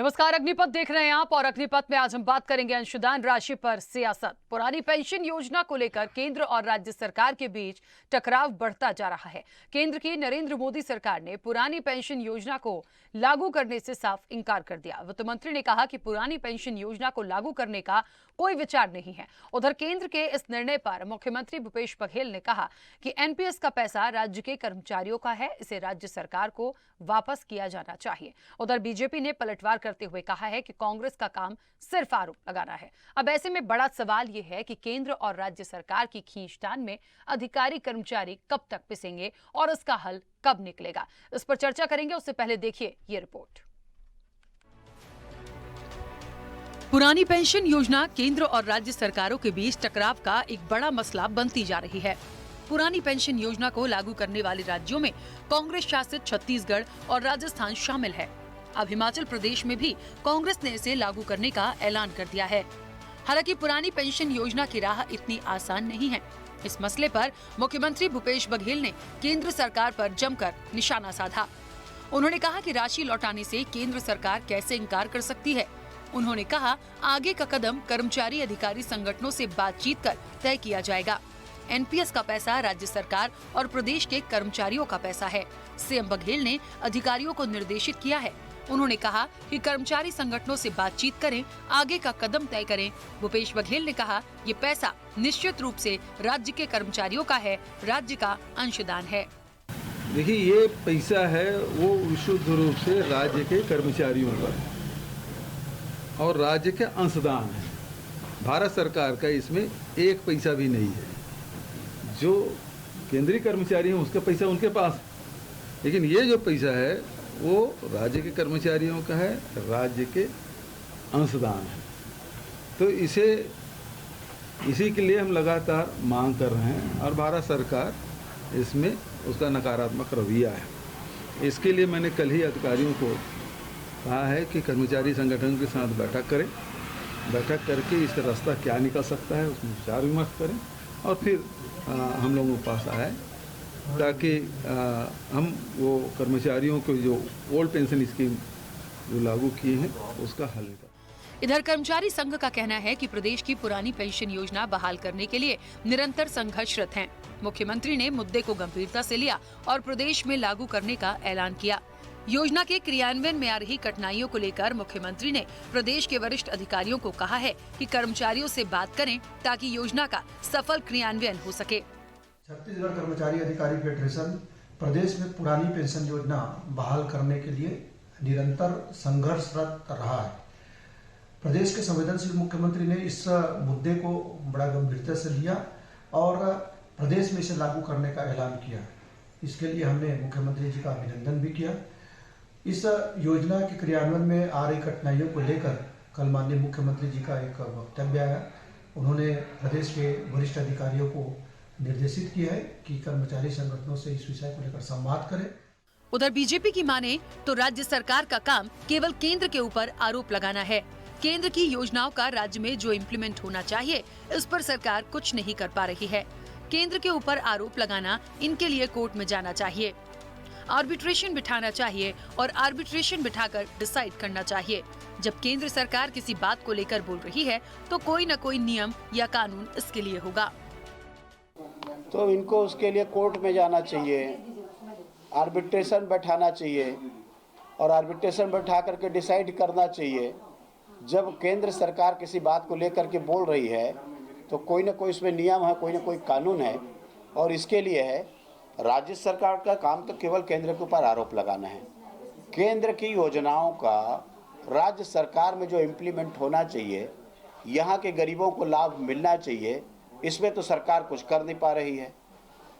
नमस्कार, अग्निपथ देख रहे हैं आप और अग्निपथ में आज हम बात करेंगे अंशदान राशि पर सियासत। पुरानी पेंशन योजना को लेकर केंद्र और राज्य सरकार के बीच टकराव बढ़ता जा रहा है। केंद्र की नरेंद्र मोदी सरकार ने पुरानी पेंशन योजना को लागू करने से साफ इनकार कर दिया। वित्त मंत्री ने कहा कि पुरानी पेंशन योजना को लागू करने का कोई विचार नहीं है। उधर केंद्र के इस निर्णय पर मुख्यमंत्री भूपेश बघेल ने कहा कि एनपीएस का पैसा राज्य के कर्मचारियों का है, इसे राज्य सरकार को वापस किया जाना चाहिए। उधर बीजेपी ने पलटवार करते हुए कहा है कि कांग्रेस का काम सिर्फ आरोप लगाना है। अब ऐसे में बड़ा सवाल यह है कि केंद्र और राज्य सरकार की खींचतान में अधिकारी कर्मचारी कब तक पिसेंगे और इसका हल कब निकलेगा, इस पर चर्चा करेंगे। उससे पहले देखिए ये रिपोर्ट। पुरानी पेंशन योजना केंद्र और राज्य सरकारों के बीच टकराव का एक बड़ा मसला बनती जा रही है। पुरानी पेंशन योजना को लागू करने वाले राज्यों में कांग्रेस शासित छत्तीसगढ़ और राजस्थान शामिल है। अब हिमाचल प्रदेश में भी कांग्रेस ने इसे लागू करने का ऐलान कर दिया है। हालांकि पुरानी पेंशन योजना की राह इतनी आसान नहीं है। इस मसले पर मुख्यमंत्री भूपेश बघेल ने केंद्र सरकार पर जमकर निशाना साधा। उन्होंने कहा कि राशि लौटाने से केंद्र सरकार कैसे इनकार कर सकती है। उन्होंने कहा, आगे का कदम कर्मचारी अधिकारी संगठनों से बातचीत कर तय किया जाएगा। एनपीएस का पैसा राज्य सरकार और प्रदेश के कर्मचारियों का पैसा है। सीएम बघेल ने अधिकारियों को निर्देशित किया है। उन्होंने कहा कि कर्मचारी संगठनों से बातचीत करें, आगे का कदम तय करें। भूपेश बघेल ने कहा, ये पैसा निश्चित रूप से राज्य के कर्मचारियों का है, राज्य का अंशदान है। देखिए, ये पैसा है वो विशुद्ध रूप से राज्य के कर्मचारियों का और राज्य के अंशदान है। भारत सरकार का इसमें एक पैसा भी नहीं है। जो केंद्रीय कर्मचारी हैं उसका पैसा उनके पास है, लेकिन ये जो पैसा है वो राज्य के कर्मचारियों का है, राज्य के अंशदान है। तो इसी के लिए हम लगातार मांग कर रहे हैं और भारत सरकार इसमें उसका नकारात्मक रवैया है। इसके लिए मैंने कल ही अधिकारियों को कहा है कि कर्मचारी संगठन के साथ बैठक करें, बैठक करके इसका रास्ता क्या निकल सकता है उसमें विचार विमर्श करें और फिर हम लोगों के पास आए ताकि हम वो कर्मचारियों को जो ओल्ड पेंशन स्कीम जो लागू किए हैं उसका हल निकालें। इधर कर्मचारी संघ का कहना है कि प्रदेश की पुरानी पेंशन योजना बहाल करने के लिए निरंतर संघर्षरत हैं। मुख्यमंत्री ने मुद्दे को गंभीरता से लिया और प्रदेश में लागू करने का ऐलान किया। योजना के क्रियान्वयन में आ रही कठिनाइयों को लेकर मुख्यमंत्री ने प्रदेश के वरिष्ठ अधिकारियों को कहा है कि कर्मचारियों से बात करें ताकि योजना का सफल क्रियान्वयन हो सके। छत्तीसगढ़ कर्मचारी अधिकारी फेडरेशन प्रदेश में पुरानी पेंशन योजना बहाल करने के लिए निरंतर संघर्षरत रहा है। प्रदेश के संवेदनशील मुख्यमंत्री ने इस मुद्दे को बड़ा गंभीरता से लिया और प्रदेश में इसे लागू करने का ऐलान किया। इसके लिए हमने मुख्यमंत्री जी का अभिनंदन भी किया। इस योजना के क्रियान्वयन में आ रही कठिनाइयों को लेकर कल माननीय मुख्यमंत्री जी का एक वक्तव्य आया। उन्होंने प्रदेश के वरिष्ठ अधिकारियों को निर्देशित किया है कि कर्मचारी संगठनों से इस विषय को लेकर संवाद करें। उधर बीजेपी की माने तो राज्य सरकार का काम केवल केंद्र के ऊपर आरोप लगाना है। केंद्र की योजनाओं का राज्य में जो इम्प्लीमेंट होना चाहिए, इस पर सरकार कुछ नहीं कर पा रही है। केंद्र के ऊपर आरोप लगाना, इनके लिए कोर्ट में जाना चाहिए, आर्बिट्रेशन बिठाना चाहिए और आर्बिट्रेशन बिठाकर डिसाइड करना चाहिए। जब केंद्र सरकार किसी बात को लेकर बोल रही है तो कोई न कोई नियम या कानून इसके लिए होगा। तो इनको उसके लिए कोर्ट में जाना चाहिए, आर्बिट्रेशन बैठाना चाहिए और आर्बिट्रेशन बैठा करके डिसाइड करना चाहिए। जब केंद्र सरकार किसी बात को लेकर के बोल रही है तो कोई ना कोई इसमें नियम है, कोई ना कोई कानून है और इसके लिए है राज्य सरकार का काम तो केवल केंद्र के ऊपर आरोप लगाना है। केंद्र की योजनाओं का राज्य सरकार में जो इम्प्लीमेंट होना चाहिए, यहाँ के गरीबों को लाभ मिलना चाहिए, इसमें तो सरकार कुछ कर नहीं पा रही है।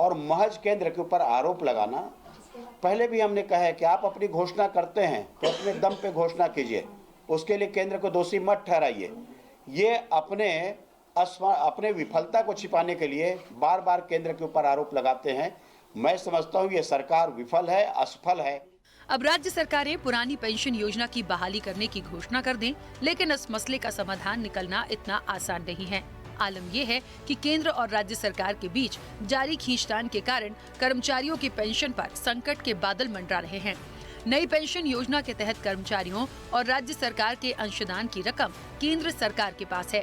और महज केंद्र के ऊपर आरोप लगाना, पहले भी हमने कहा है कि आप अपनी घोषणा करते हैं तो अपने दम पे घोषणा कीजिए, उसके लिए केंद्र को दोषी मत ठहराइए। ये अपने विफलता को छिपाने के लिए बार बार केंद्र के ऊपर आरोप लगाते हैं। मैं समझता हूँ ये सरकार विफल है, असफल है। अब राज्य सरकारें पुरानी पेंशन योजना की बहाली करने की घोषणा कर दें, लेकिन इस मसले का समाधान निकलना इतना आसान नहीं है। आलम यह है कि केंद्र और राज्य सरकार के बीच जारी खींचतान के कारण कर्मचारियों की पेंशन पर संकट के बादल मंडरा रहे हैं। नई पेंशन योजना के तहत कर्मचारियों और राज्य सरकार के अंशदान की रकम केंद्र सरकार के पास है।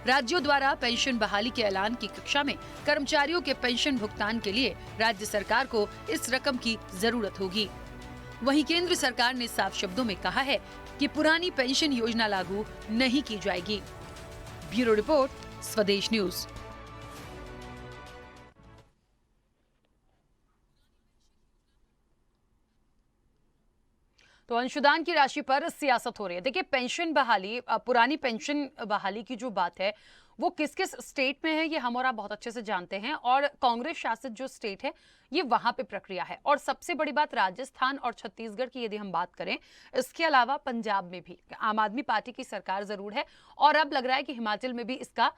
राज्यों द्वारा पेंशन बहाली के ऐलान की कक्षा में कर्मचारियों के पेंशन भुगतान के लिए राज्य सरकार को इस रकम की जरूरत होगी। वहीं केंद्र सरकार ने साफ शब्दों में कहा है कि पुरानी पेंशन योजना लागू नहीं की जाएगी। ब्यूरो रिपोर्ट, स्वदेश न्यूज। तो अंशदान की राशि पर सियासत हो रही है। देखिए, पेंशन बहाली, पुरानी पेंशन बहाली की जो बात है वो किस किस स्टेट में है ये हम और आप बहुत अच्छे से जानते हैं, और कांग्रेस शासित जो स्टेट है ये वहां पे प्रक्रिया है। और सबसे बड़ी बात, राजस्थान और छत्तीसगढ़ की यदि हम बात करें, इसके अलावा पंजाब में भी आम आदमी पार्टी की सरकार जरूर है, और अब लग रहा है कि हिमाचल में भी इसका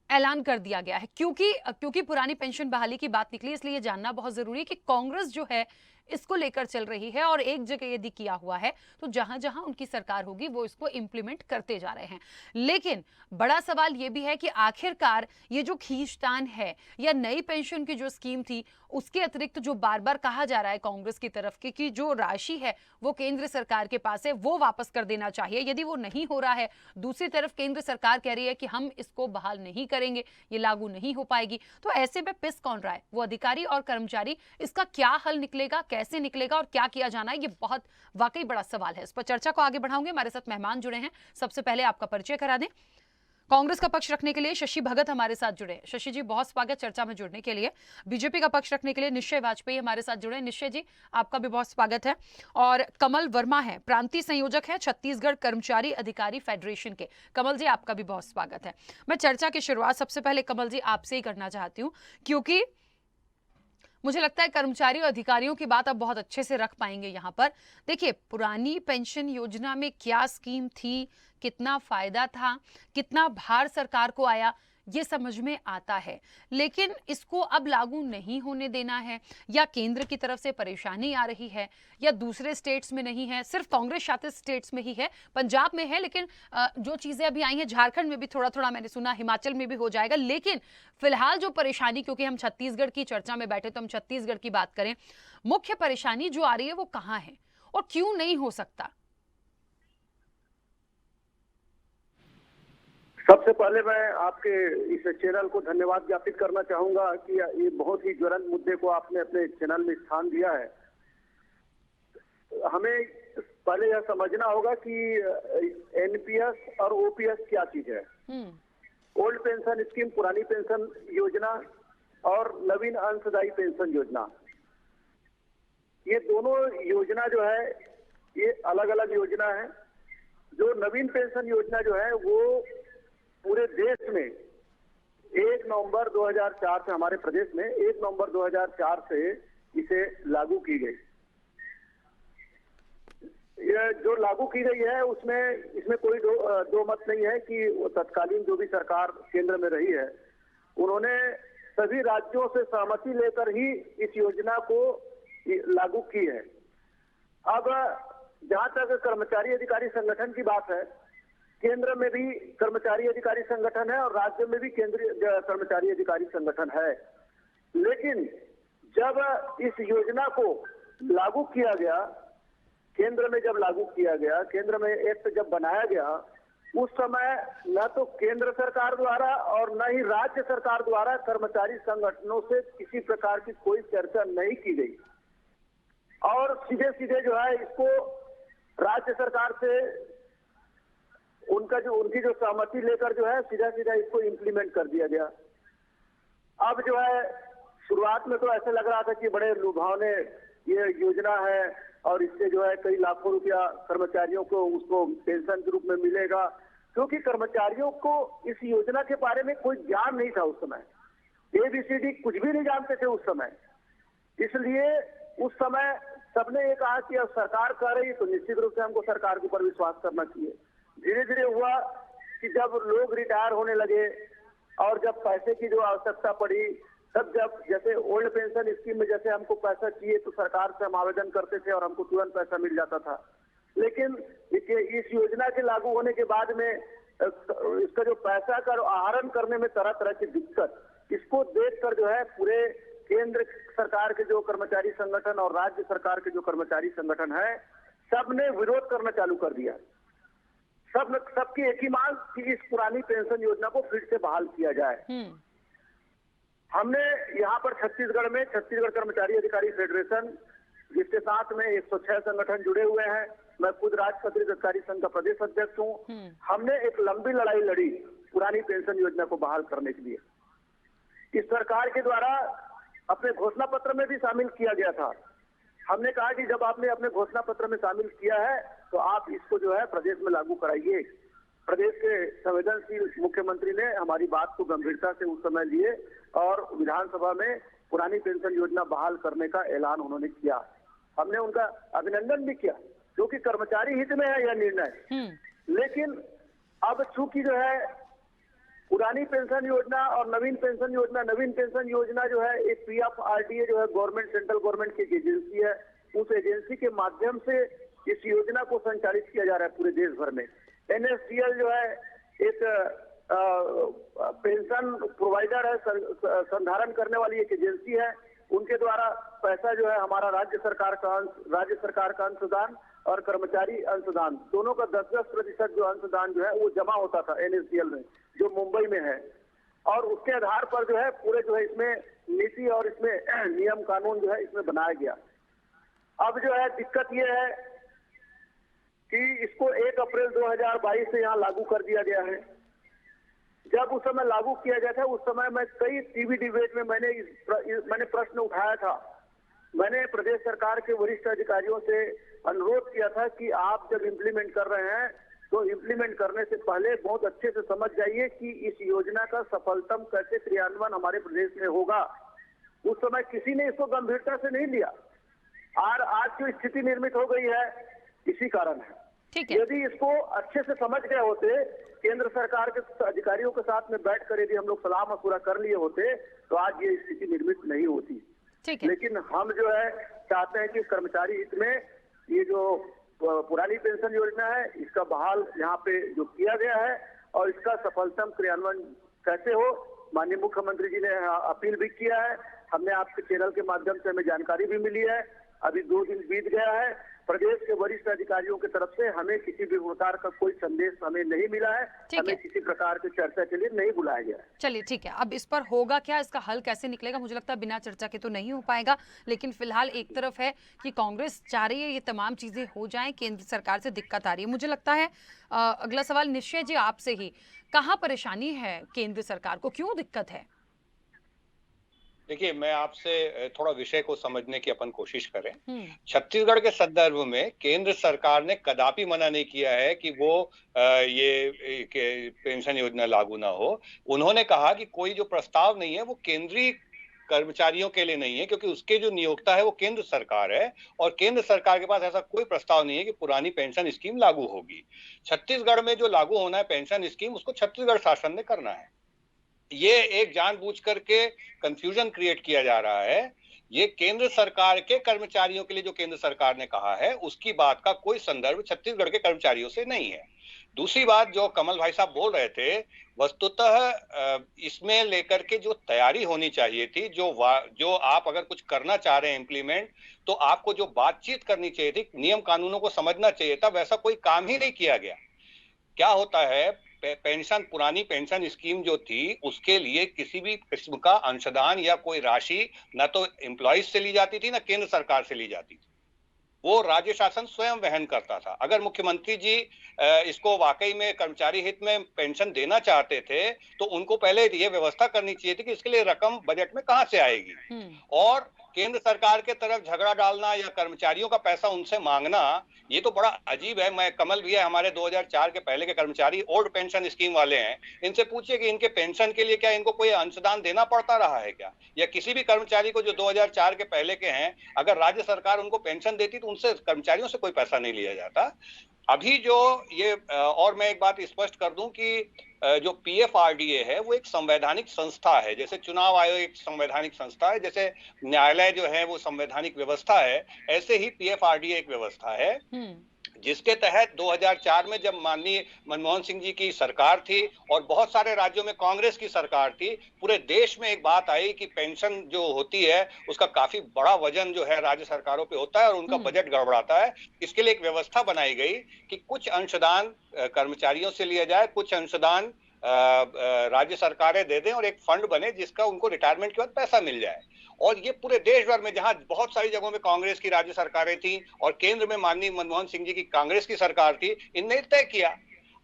ऐलान कर दिया गया है। क्योंकि पुरानी पेंशन बहाली की बात निकली, इसलिए जानना बहुत जरूरी है कि कांग्रेस जो है इसको लेकर चल रही है, और एक जगह यदि किया हुआ है तो जहां जहां उनकी सरकार होगी वो इसको इंप्लीमेंट करते जा रहे हैं। लेकिन बड़ा सवाल ये भी है कि आखिरकार ये जो खींचतान है या नई पेंशन की जो स्कीम थी, उसके अतिरिक्त जो बार बार कहा जा रहा है कांग्रेस की तरफ कि जो राशि है वो केंद्र सरकार के पास है, वो वापस कर देना चाहिए। यदि वो नहीं हो रहा है, दूसरी तरफ केंद्र सरकार कह रही है कि हम इसको बहाल नहीं करेंगे, ये लागू नहीं हो पाएगी, तो ऐसे में पिस कौन रहा है? वो अधिकारी और कर्मचारी। इसका क्या हल निकलेगा, कैसे निकलेगा और क्या किया जाना है, ये बहुत वाकई बड़ा सवाल है। इस पर चर्चा को आगे बढ़ाऊंगे। हमारे साथ मेहमान जुड़े हैं। सबसे पहले आपका परिचय करा दें। कांग्रेस का पक्ष रखने के लिए शशि भगत हमारे साथ जुड़े। शशि जी, बहुत स्वागत चर्चा में जुड़ने के लिए। बीजेपी का पक्ष रखने के लिए निश्चय वाजपेयी हमारे साथ जुड़े। निश्चय जी, आपका भी बहुत स्वागत है। और कमल वर्मा है, प्रांतीय संयोजक है छत्तीसगढ़ कर्मचारी अधिकारी फेडरेशन के। कमल जी, आपका भी बहुत स्वागत है। मैं चर्चा की शुरुआत सबसे पहले कमल जी आपसे ही करना चाहती हूँ, क्योंकि मुझे लगता है कर्मचारी और अधिकारियों की बात आप बहुत अच्छे से रख पाएंगे यहाँ पर। देखिए, पुरानी पेंशन योजना में क्या स्कीम थी, कितना फायदा था, कितना भार सरकार को आया, ये समझ में आता है। लेकिन इसको अब लागू नहीं होने देना है, या केंद्र की तरफ से परेशानी आ रही है, या दूसरे स्टेट्स में नहीं है, सिर्फ कांग्रेस शासित स्टेट्स में ही है। पंजाब में है, लेकिन जो चीजें अभी आई हैं झारखंड में भी थोड़ा थोड़ा मैंने सुना, हिमाचल में भी हो जाएगा। लेकिन फिलहाल जो परेशानी, क्योंकि हम छत्तीसगढ़ की चर्चा में बैठे तो हम छत्तीसगढ़ की बात करें, मुख्य परेशानी जो आ रही है वो कहाँ है और क्यों नहीं हो सकता? सबसे पहले मैं आपके इस चैनल को धन्यवाद ज्ञापित करना चाहूंगा कि ये बहुत ही ज्वलंत मुद्दे को आपने अपने चैनल में स्थान दिया है। हमें पहले यह समझना होगा कि एनपीएस और ओपीएस क्या चीज है। ओल्ड पेंशन स्कीम, पुरानी पेंशन योजना और नवीन अंशदायी पेंशन योजना, ये दोनों योजना जो है ये अलग अलग योजना है। जो नवीन पेंशन योजना जो है वो पूरे देश में 1 नवंबर 2004 से, हमारे प्रदेश में 1 नवंबर 2004 से इसे लागू की गई। यह जो लागू की गई है इसमें कोई दो मत नहीं है कि वो तत्कालीन जो भी सरकार केंद्र में रही है, उन्होंने सभी राज्यों से सहमति लेकर ही इस योजना को लागू की है। अब जहां तक कर्मचारी अधिकारी संगठन की बात है, केंद्र में भी कर्मचारी अधिकारी संगठन है और राज्य में भी केंद्रीय कर्मचारी अधिकारी संगठन है। लेकिन जब इस योजना को लागू किया गया, केंद्र में जब लागू किया गया, केंद्र में एक्ट जब बनाया गया, उस समय न तो केंद्र सरकार द्वारा और न ही राज्य सरकार द्वारा कर्मचारी संगठनों से किसी प्रकार की कोई चर्चा नहीं की गई, और सीधे सीधे जो है इसको राज्य सरकार से उनकी जो सहमति लेकर जो है सीधा सीधा इसको इम्प्लीमेंट कर दिया गया। अब जो है शुरुआत में तो ऐसा लग रहा था कि बड़े लुभावने ये योजना है और इससे जो है कई लाखों रुपया कर्मचारियों को उसको पेंशन के रूप में मिलेगा, क्योंकि कर्मचारियों को इस योजना के बारे में कोई ज्ञान नहीं था उस समय। ABCD कुछ भी नहीं जानते थे उस समय। इसलिए उस समय सबने ये कहा कि अब सरकार कर रही तो निश्चित रूप से हमको सरकार के ऊपर विश्वास करना चाहिए। धीरे धीरे हुआ कि जब लोग रिटायर होने लगे और जब पैसे की जो आवश्यकता पड़ी, तब जब जैसे ओल्ड पेंशन स्कीम में जैसे हमको पैसा चाहिए तो सरकार से हम आवेदन करते थे और हमको तुरंत पैसा मिल जाता था। लेकिन इस योजना के लागू होने के बाद में इसका जो पैसा का आहरण करने में तरह तरह की दिक्कत, इसको देखकर जो है पूरे केंद्र सरकार के जो कर्मचारी संगठन और राज्य सरकार के जो कर्मचारी संगठन है, सबने विरोध करना चालू कर दिया। सबकी एक ही मांग कि इस पुरानी पेंशन योजना को फिर से बहाल किया जाए। हमने यहाँ पर छत्तीसगढ़ में छत्तीसगढ़ कर्मचारी अधिकारी फेडरेशन, जिसके साथ में 106 संगठन जुड़े हुए हैं, मैं खुद राज्य पत्रित अधिकारी संघ का प्रदेश अध्यक्ष हूँ। हमने एक लंबी लड़ाई लड़ी पुरानी पेंशन योजना को बहाल करने के लिए। इस सरकार के द्वारा अपने घोषणा पत्र में भी शामिल किया गया था। हमने कहा कि जब आपने अपने घोषणा पत्र में शामिल किया है तो आप इसको जो है प्रदेश में लागू कराइए। प्रदेश के संवेदनशील मुख्यमंत्री ने हमारी बात को गंभीरता से उस समय लिए और विधानसभा में पुरानी पेंशन योजना बहाल करने का ऐलान उन्होंने किया। हमने उनका अभिनंदन भी किया, क्योंकि कर्मचारी हित में है यह निर्णय। लेकिन अब चूंकि जो है पुरानी पेंशन योजना और नवीन पेंशन योजना जो है एक PFRDA जो है गवर्नमेंट, सेंट्रल गवर्नमेंट की एक एजेंसी है, उस एजेंसी के माध्यम से इस योजना को संचालित किया जा रहा है पूरे देश भर में। NSDL जो है एक पेंशन प्रोवाइडर है, संधारण करने वाली एक एजेंसी है। उनके द्वारा पैसा जो है हमारा राज्य सरकार का अंशदान और कर्मचारी अंशदान दोनों का 10-10% जो अंशदान जो है वो जमा होता था NSDL में, जो मुंबई में है। और उसके आधार पर जो है पूरे जो है इसमें नीति और इसमें नियम कानून जो है इसमें बनाया गया। अब जो है दिक्कत ये है कि इसको 1 अप्रैल 2022 से यहाँ लागू कर दिया गया है। जब उस समय लागू किया गया था, उस समय मैं कई टीवी डिबेट में मैंने प्रश्न उठाया था। मैंने प्रदेश सरकार के वरिष्ठ अधिकारियों से अनुरोध किया था कि आप जब इम्प्लीमेंट कर रहे हैं तो इम्प्लीमेंट करने से पहले बहुत अच्छे से समझ जाइए कि इस योजना का सफलतम कैसे क्रियान्वयन हमारे प्रदेश में होगा। उस समय किसी ने इसको गंभीरता से नहीं लिया और आज जो स्थिति निर्मित हो गई है इसी कारण है। यदि इसको अच्छे से समझ गए होते, केंद्र सरकार के अधिकारियों के साथ में बैठकर यदि हम लोग सलाह मशवरा कर लिए होते तो आज ये स्थिति निर्मित नहीं होती। लेकिन हम जो है चाहते हैं कि कर्मचारी हित में ये जो पुरानी पेंशन योजना है इसका बहाल यहाँ पे जो किया गया है और इसका सफलतम क्रियान्वयन कैसे हो, माननीय मुख्यमंत्री जी ने अपील भी किया है। हमने आपके चैनल के माध्यम से हमें जानकारी भी मिली है। अभी 2 दिन बीत गया है, प्रदेश के वरिष्ठ अधिकारियों की तरफ से हमें किसी भी प्रकार का कोई संदेश हमें नहीं मिला है, हमें किसी प्रकार की चर्चा के लिए नहीं बुलाया गया है। चलिए ठीक है, अब इस पर होगा क्या, इसका हल कैसे निकलेगा, मुझे लगता है बिना चर्चा के तो नहीं हो पाएगा। लेकिन फिलहाल एक तरफ है कि कांग्रेस चाह रही है ये तमाम चीजें हो जाएं, केंद्र सरकार से दिक्कत आ रही है। मुझे लगता है अगला सवाल निश्चय जी आपसे ही, कहाँ परेशानी है केंद्र सरकार को, क्यों दिक्कत है? देखिए, मैं आपसे थोड़ा विषय को समझने की अपन कोशिश करें। छत्तीसगढ़ के संदर्भ में केंद्र सरकार ने कदापि मना नहीं किया है कि वो ये पेंशन योजना लागू ना हो। उन्होंने कहा कि कोई जो प्रस्ताव नहीं है वो केंद्रीय कर्मचारियों के लिए नहीं है, क्योंकि उसके जो नियोक्ता है वो केंद्र सरकार है और केंद्र सरकार के पास ऐसा कोई प्रस्ताव नहीं है कि पुरानी पेंशन स्कीम लागू होगी। छत्तीसगढ़ में जो लागू होना है पेंशन स्कीम, उसको छत्तीसगढ़ शासन ने करना है। ये एक जानबूझ करके कंफ्यूजन क्रिएट किया जा रहा है। ये केंद्र सरकार के कर्मचारियों के लिए जो केंद्र सरकार ने कहा है उसकी बात का कोई संदर्भ छत्तीसगढ़ के कर्मचारियों से नहीं है। दूसरी बात जो कमल भाई साहब बोल रहे थे, वस्तुतः इसमें लेकर के जो तैयारी होनी चाहिए थी, जो आप अगर कुछ करना चाह रहे हैं इम्प्लीमेंट, तो आपको जो बातचीत करनी चाहिए थी, नियम कानूनों को समझना चाहिए था, वैसा कोई काम ही नहीं किया गया। क्या होता है, पुरानी पेंशन स्कीम जो थी उसके लिए किसी भी किस्म का अंशदान या कोई राशि न तो एम्प्लॉइज से ली जाती थी, न केंद्र सरकार से ली जाती थी, वो राज्य शासन स्वयं वहन करता था। अगर मुख्यमंत्री जी इसको वाकई में कर्मचारी हित में पेंशन देना चाहते थे तो उनको पहले ये व्यवस्था करनी चाहिए थी कि इसके लिए रकम बजट में कहां से आएगी, और केंद्र सरकार के तरफ झगड़ा डालना या कर्मचारियों का पैसा उनसे मांगना, ये तो बड़ा अजीब है। मैं कमल भी है, हमारे 2004 के पहले के कर्मचारी ओल्ड पेंशन स्कीम वाले हैं, इनसे पूछिए कि इनके पेंशन के लिए क्या इनको कोई अंशदान देना पड़ता रहा है क्या, या किसी भी कर्मचारी को जो 2004 के पहले के हैं, अगर राज्य सरकार उनको पेंशन देती तो उनसे कर्मचारियों से कोई पैसा नहीं लिया जाता। अभी जो ये और मैं एक बात स्पष्ट कर दूं कि जो PFRDA है वो एक संवैधानिक संस्था है, जैसे चुनाव आयोग एक संवैधानिक संस्था है, जैसे न्यायालय जो है वो संवैधानिक व्यवस्था है, ऐसे ही PFRDA एक व्यवस्था है। जिसके तहत 2004 में जब माननीय मनमोहन सिंह जी की सरकार थी और बहुत सारे राज्यों में कांग्रेस की सरकार थी, पूरे देश में एक बात आई कि पेंशन जो होती है उसका काफी बड़ा वजन जो है राज्य सरकारों पे होता है और उनका बजट गड़बड़ाता है। इसके लिए एक व्यवस्था बनाई गई कि कुछ अंशदान कर्मचारियों से लिया जाए, कुछ अंशदान राज्य सरकारें दे दें और एक फंड बने जिसका उनको रिटायरमेंट के बाद पैसा मिल जाए। और ये पूरे देश भर में जहां बहुत सारी जगहों में कांग्रेस की राज्य सरकारें थी और केंद्र में माननीय मनमोहन सिंह जी की कांग्रेस की सरकार थी, इनने तय किया।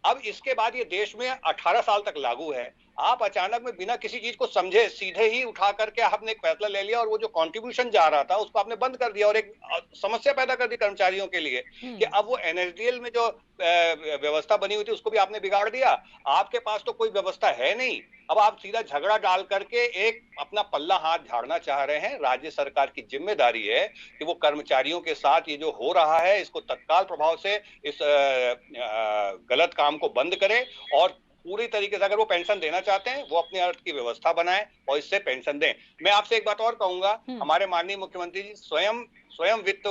अब इसके बाद ये देश में 18 साल तक लागू है। आप अचानक में बिना किसी चीज को समझे सीधे ही उठा करके आपने एक फैसला ले लिया और वो जो कंट्रीब्यूशन जा रहा था उसको आपने बंद कर दिया और एक समस्या पैदा कर दी कर्मचारियों के लिए कि अब वो एनएसडीएल में जो व्यवस्था बनी हुई थी उसको भी आपने बिगाड़ दिया। आपके पास तो कोई व्यवस्था है नहीं, अब आप सीधा झगड़ा डाल करके एक अपना पल्ला हाथ झाड़ना चाह रहे हैं। राज्य सरकार की जिम्मेदारी है कि वो कर्मचारियों के साथ ये जो हो रहा है इसको तत्काल प्रभाव से इस गलत काम को बंद करे और पूरी तरीके से अगर वो पेंशन देना चाहते हैं वो अपने अर्थ की व्यवस्था बनाएं और इससे पेंशन दें। मैं आपसे एक बात और कहूंगा, हमारे माननीय मुख्यमंत्री जी स्वयं वित्त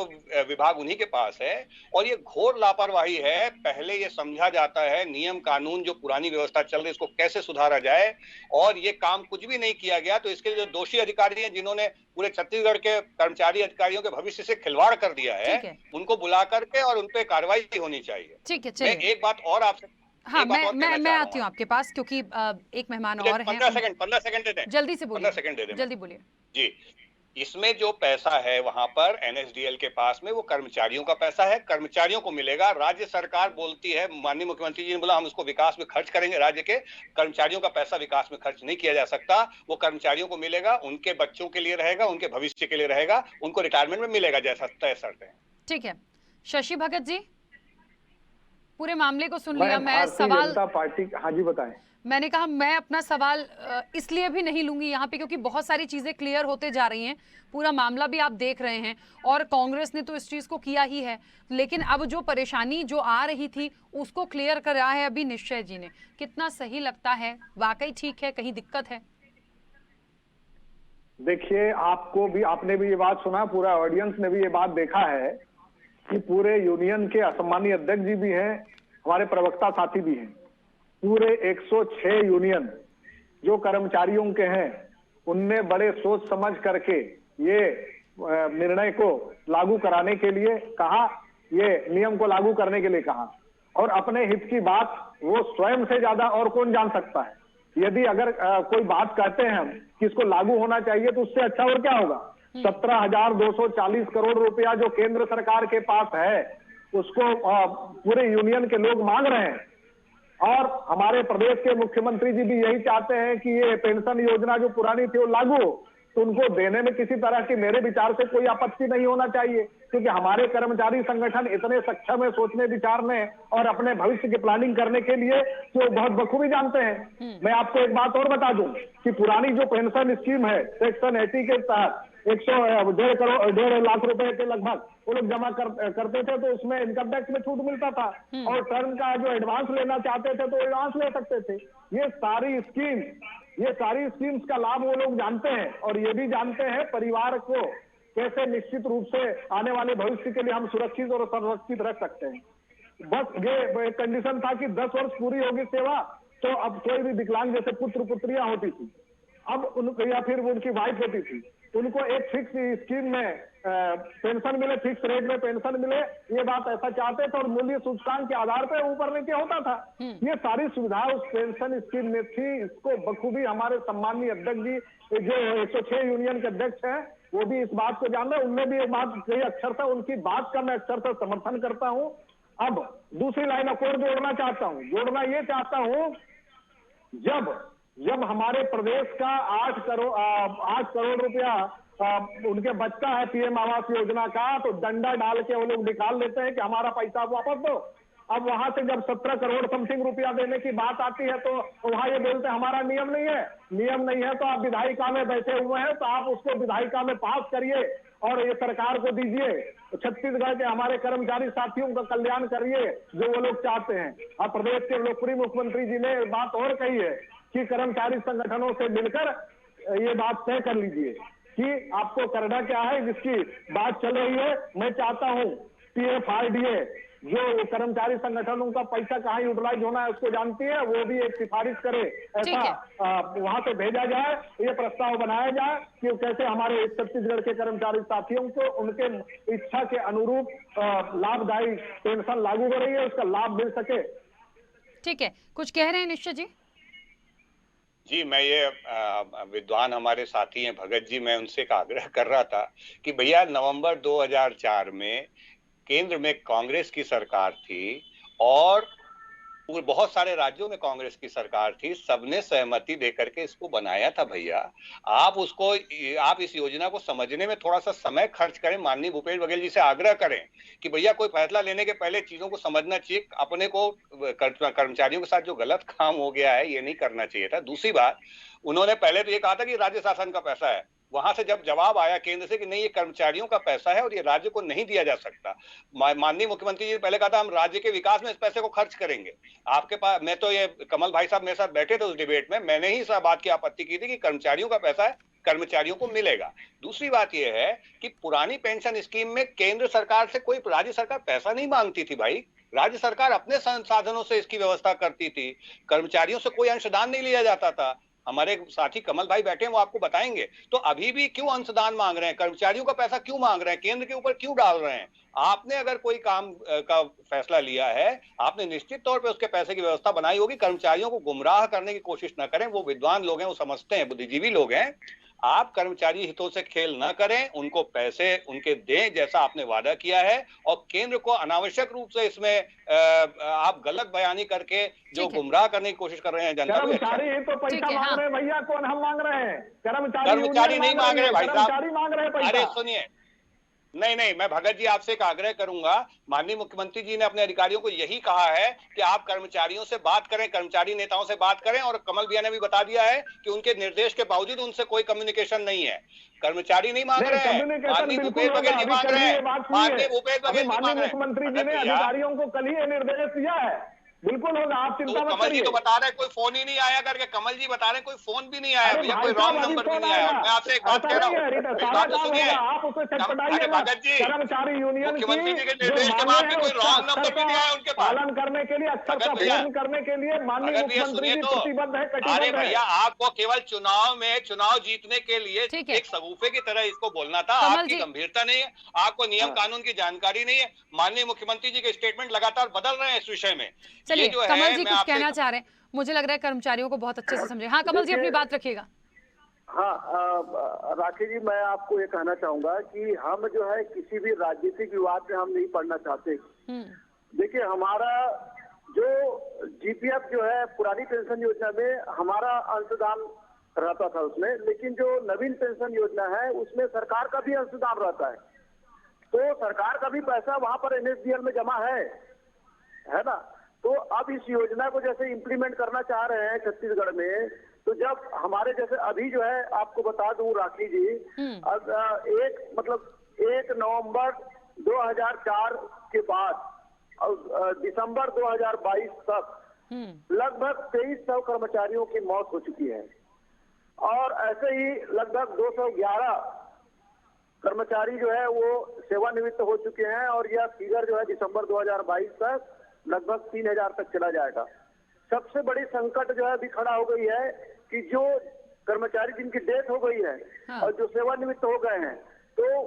विभाग उन्हीं के पास है और ये घोर लापरवाही है। पहले ये समझा जाता है नियम कानून जो पुरानी व्यवस्था चल रही है इसको कैसे सुधारा जाए और ये काम कुछ भी नहीं किया गया। तो इसके जो दोषी अधिकारी हैं जिन्होंने पूरे छत्तीसगढ़ के कर्मचारी अधिकारियों के भविष्य से खिलवाड़ कर दिया है, उनको बुला करके और उनपे कार्रवाई होनी चाहिए। ठीक है, मैं एक बात और आपसे हाँ, मैं आती हूँ आपके पास क्योंकि एक मेहमान और हैं। 15 सेकंड दे दें, जल्दी से बोलिए, 15 सेकंड दे दें, जल्दी बोलिए जी। इसमें जो पैसा है वहां पर एनएसडीएल के पास में वो कर्मचारियों का पैसा है, कर्मचारियों को मिलेगा। राज्य सरकार बोलती है, माननीय मुख्यमंत्री जी ने बोला हम इसको विकास में खर्च करेंगे, राज्य के कर्मचारियों का पैसा विकास में खर्च नहीं किया जा सकता। वो कर्मचारियों को मिलेगा, उनके बच्चों के लिए रहेगा, उनके भविष्य के लिए रहेगा, उनको रिटायरमेंट में मिलेगा जैसा तय शर्त है। ठीक है, शशि भगत जी पूरे मामले को सुन लिया। मैं सवाल पार्टी, हाँ जी बताएं। मैंने कहा मैं अपना सवाल इसलिए भी नहीं लूंगी यहाँ पे क्योंकि बहुत सारी चीजें क्लियर होते जा रही हैं, पूरा मामला भी आप देख रहे हैं और कांग्रेस ने तो इस चीज को किया ही है, लेकिन अब जो परेशानी जो आ रही थी उसको क्लियर करा है अभी निश्चय जी ने। कितना सही लगता है, वाकई ठीक है, कहीं दिक्कत है? देखिए, आपने भी ये बात सुना, पूरा ऑडियंस ने भी ये बात देखा है कि पूरे यूनियन के सम्मानीय अध्यक्ष जी भी हैं, हमारे प्रवक्ता साथी भी हैं, पूरे 106 यूनियन जो कर्मचारियों के हैं उनने बड़े सोच समझ करके ये निर्णय को लागू कराने के लिए कहा, ये नियम को लागू करने के लिए कहा और अपने हित की बात वो स्वयं से ज्यादा और कौन जान सकता है। यदि अगर कोई बात कहते हैं हम कि इसको लागू होना चाहिए तो उससे अच्छा और क्या होगा। 17,240 करोड़ रुपया जो केंद्र सरकार के पास है उसको पूरे यूनियन के लोग मांग रहे हैं और हमारे प्रदेश के मुख्यमंत्री जी भी यही चाहते हैं कि ये पेंशन योजना जो पुरानी थी वो लागू हो, तो उनको देने में किसी तरह की मेरे विचार से कोई आपत्ति नहीं होना चाहिए, क्योंकि हमारे कर्मचारी संगठन इतने सक्षम है सोचने विचारने और अपने भविष्य की प्लानिंग करने के लिए जो बहुत बखूबी जानते हैं। मैं आपको एक बात और बता दूं कि पुरानी जो पेंशन स्कीम है सेक्शन 80 के तहत 1.5 लाख रुपए के लगभग वो लोग जमा करते थे, तो उसमें इनकम टैक्स में छूट मिलता था और टर्म का जो एडवांस लेना चाहते थे तो एडवांस ले सकते थे। ये सारी स्कीम्स का लाभ वो लोग जानते हैं और ये भी जानते हैं परिवार को कैसे निश्चित रूप से आने वाले भविष्य के लिए हम सुरक्षित और संरक्षित रख सकते हैं। बस ये कंडीशन था कि 10 वर्ष पूरी होगी सेवा तो अब कोई भी विकलांग जैसे पुत्र पुत्रियां होती थी, अब उनको या फिर उनकी वाइफ होती थी, उनको एक फिक्स स्कीम में पेंशन मिले, फिक्स रेट में पेंशन मिले, ये बात ऐसा चाहते थे और मूल्य सूचकांक के आधार पर ऊपर नीचे होता था। ये सारी सुविधा उस पेंशन स्कीम में थी। इसको बखूबी हमारे सम्मानीय अध्यक्ष जी जो 106 यूनियन के अध्यक्ष हैं वो भी इस बात को जान रहे हैं, उनने भी एक बात कही अक्षरशः, उनकी बात का मैं अक्षरशः समर्थन करता हूँ। अब दूसरी लाइन और जोड़ना ये चाहता हूँ, जब हमारे प्रदेश का 8 करोड़ रुपया उनके बचता है पीएम आवास योजना का, तो डंडा डाल के वो लोग निकाल लेते हैं कि हमारा पैसा वापस दो। अब वहां से जब 17 करोड़ समथिंग रुपया देने की बात आती है तो वहां ये बोलते हैं हमारा नियम नहीं है तो आप विधायिका में बैठे हुए हैं तो आप उसको विधायिका में पास करिए और ये सरकार को दीजिए, छत्तीसगढ़ के हमारे कर्मचारी साथियों का कल्याण करिए जो वो लोग चाहते हैं। और प्रदेश के लोकप्रिय मुख्यमंत्री जी ने बात और कही है कि कर्मचारी संगठनों से मिलकर ये बात तय कर लीजिए कि आपको करना क्या है, जिसकी बात चल रही है। मैं चाहता हूं PFRDA जो कर्मचारी संगठनों का पैसा कहाँ यूटिलाइज होना है उसको जानती है, वो भी एक सिफारिश करे, ऐसा वहां से भेजा जाए, ये प्रस्ताव बनाया जाए कि कैसे हमारे छत्तीसगढ़ के कर्मचारी साथियों को उनके इच्छा के अनुरूप लाभदायी पेंशन लागू हो रही है उसका लाभ मिल सके। ठीक है, कुछ कह रहे हैं निश्चय जी? जी, मैं ये विद्वान हमारे साथी हैं भगत जी, मैं उनसे एक आग्रह कर रहा था कि भैया नवंबर 2004 में केंद्र में कांग्रेस की सरकार थी और बहुत सारे राज्यों में कांग्रेस की सरकार थी, सबने सहमति देकर के इसको बनाया था भैया। आप इस योजना को समझने में थोड़ा सा समय खर्च करें, माननीय भूपेश बघेल जी से आग्रह करें कि भैया कोई फैसला लेने के पहले चीजों को समझना चाहिए, अपने को कर्मचारियों के साथ जो गलत काम हो गया है ये नहीं करना चाहिए था। दूसरी बात, उन्होंने पहले तो ये कहा था कि राज्य शासन का पैसा है, वहां से जब जवाब आया केंद्र से कि नहीं ये कर्मचारियों का पैसा है और ये राज्य को नहीं दिया जा सकता, माननीय मुख्यमंत्री जी ने पहले कहा था हम राज्य के विकास में इस पैसे को खर्च करेंगे। आपके पास, मैं तो ये कमल भाई साहब मेरे साथ बैठे थे उस डिबेट में, मैंने ही इस बात की आपत्ति की थी कि कर्मचारियों का पैसा है, कर्मचारियों को मिलेगा। दूसरी बात यह है कि पुरानी पेंशन स्कीम में केंद्र सरकार से कोई राज्य सरकार पैसा नहीं मांगती थी भाई, राज्य सरकार अपने संसाधनों से इसकी व्यवस्था करती थी, कर्मचारियों से कोई अंशदान नहीं लिया जाता था। हमारे साथी कमल भाई बैठे हैं वो आपको बताएंगे। तो अभी भी क्यों अंशदान मांग रहे हैं, कर्मचारियों का पैसा क्यों मांग रहे हैं, केंद्र के ऊपर क्यों डाल रहे हैं? आपने अगर कोई काम का फैसला लिया है, आपने निश्चित तौर पे उसके पैसे की व्यवस्था बनाई होगी। कर्मचारियों को गुमराह करने की कोशिश ना करें, वो विद्वान लोग हैं, वो समझते हैं, बुद्धिजीवी लोग हैं। आप कर्मचारी हितों से खेल न करें, उनको पैसे उनके दें जैसा आपने वादा किया है, और केंद्र को अनावश्यक रूप से इसमें आप गलत बयानी करके जो गुमराह करने की कोशिश कर रहे हैं जनता को। कर्मचारी तो पैसा मांग रहे हैं भैया, कौन हम मांग रहे हैं? कर्मचारी नहीं मांग रहे भाई साहब, मांग रहे हैं पैसा। अरे सुनिए, नहीं, मैं भगत जी आपसे एक आग्रह करूंगा, माननीय मुख्यमंत्री जी ने अपने अधिकारियों को यही कहा है कि आप कर्मचारियों से बात करें, कर्मचारी नेताओं से बात करें, और कमल भैया ने भी बता दिया है कि उनके निर्देश के बावजूद उनसे कोई कम्युनिकेशन नहीं है। कर्मचारी नहीं मांग रहे हैं, माननीय भूपेश बघेल जी मांग रहे हैं, माननीय भूपेश बघेल जी मांग रहे हैं। मुख्यमंत्री जी ने अधिकारियों को कल ही निर्देश दिया है, बिल्कुल होगा, आप चिंता मत कमल जी करिए। तो बता रहे हैं कोई फोन ही नहीं आया करके, कमल जी बता रहे हैं कोई फोन भी नहीं आया भैया, कोई रॉन्ग नंबर भी नहीं आया। मैं आपसे एक बात कह रहा हूँ, बात तो सुनिए, अरे भगत जी, कर्मचारी यूनियन मुख्यमंत्री जी के निर्देश के बाद भी कोई रॉन्ग नंबर भी नहीं आया उनके पास। पालन करने के लिए, अक्षर का पालन करने के लिए माननीय मुख्यमंत्री जी प्रतिबद्ध है, कटिबद्ध है। अरे भैया, आपको केवल चुनाव जीतने के लिए एक सगुफे की तरह इसको बोलना था, आपकी गंभीरता नहीं है, आपको नियम कानून की जानकारी नहीं है। माननीय मुख्यमंत्री जी के स्टेटमेंट लगातार बदल रहे हैं इस विषय में। चलिए, कमल जी कुछ कहना चाह रहे हैं, मुझे लग रहा है कर्मचारियों को बहुत अच्छे से समझे। हाँ कमल जी, अपनी बात रखिएगा। हाँ राखी जी, मैं आपको ये कहना चाहूंगा कि हम जो है किसी भी राजनीतिक विवाद में हम नहीं पड़ना चाहते। देखिए, हमारा जो जीपीएफ जो है पुरानी पेंशन योजना में हमारा अंशदान रहता था उसमें, लेकिन जो नवीन पेंशन योजना है उसमें सरकार का भी अंशदान रहता है, तो सरकार का भी पैसा वहां पर एनएसडीएल में जमा है ना। तो अब इस योजना को जैसे इम्प्लीमेंट करना चाह रहे हैं छत्तीसगढ़ में, तो जब हमारे जैसे अभी जो है, आपको बता दूं राखी जी, एक नवंबर 2004 के बाद दिसंबर 2022 तक लगभग 2300 कर्मचारियों की मौत हो चुकी है, और ऐसे ही लगभग 211 कर्मचारी जो है वो सेवानिवृत्त हो चुके हैं, और यह फिगर जो है दिसंबर 2022 तक लगभग 3000 तक चला जाएगा। सबसे बड़ी संकट जो है अभी खड़ा हो गई है कि जो कर्मचारी जिनकी डेथ हो गई है और जो सेवानिवृत्त हो गए हैं, तो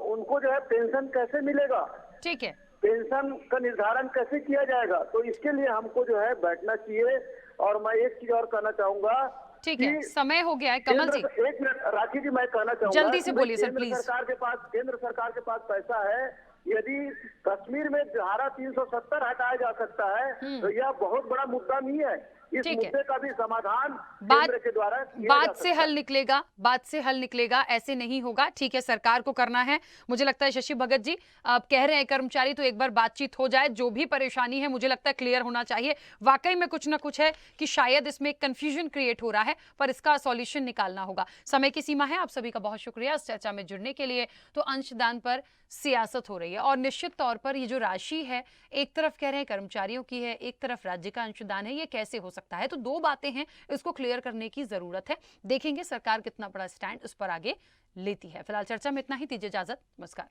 उनको जो है पेंशन कैसे मिलेगा, ठीक है, पेंशन का निर्धारण कैसे किया जाएगा। तो इसके लिए हमको जो है बैठना चाहिए। और मैं एक चीज और कहना चाहूंगा, ठीक है, समय हो गया है कमल जी। एक मिनट राखी जी, मैं कहना चाहूंगा, जल्दी से बोलिए सर प्लीज। केंद्र सरकार के पास पैसा है, यदि कश्मीर में धारा 370 हटाया जा सकता है तो यह बहुत बड़ा मुद्दा नहीं है। इस मुद्दे का भी समाधान केंद्र के द्वारा बात से हल निकलेगा, बात से हल निकलेगा, ऐसे नहीं होगा। ठीक है, सरकार को करना है। मुझे लगता है शशि भगत जी आप कह रहे हैं कर्मचारी, तो एक बार बातचीत हो जाए, जो भी परेशानी है मुझे लगता है क्लियर होना चाहिए। वाकई में कुछ ना कुछ है कि शायद इसमें कंफ्यूजन क्रिएट हो रहा है, पर इसका सॉल्यूशन निकालना होगा। समय की सीमा है। आप सभी का बहुत शुक्रिया इस चर्चा में जुड़ने के लिए। तो अंशदान पर सियासत हो रही है, और निश्चित तौर पर ये जो राशि है, एक तरफ कह रहे हैं कर्मचारियों की है, एक तरफ राज्य का अंशदान है, ये कैसे हो सकता है? तो दो बातें हैं, इसको क्लियर करने की जरूरत है। देखेंगे सरकार कितना बड़ा स्टैंड इस पर आगे लेती है। फिलहाल चर्चा में इतना ही, दीजिए इजाजत, नमस्कार।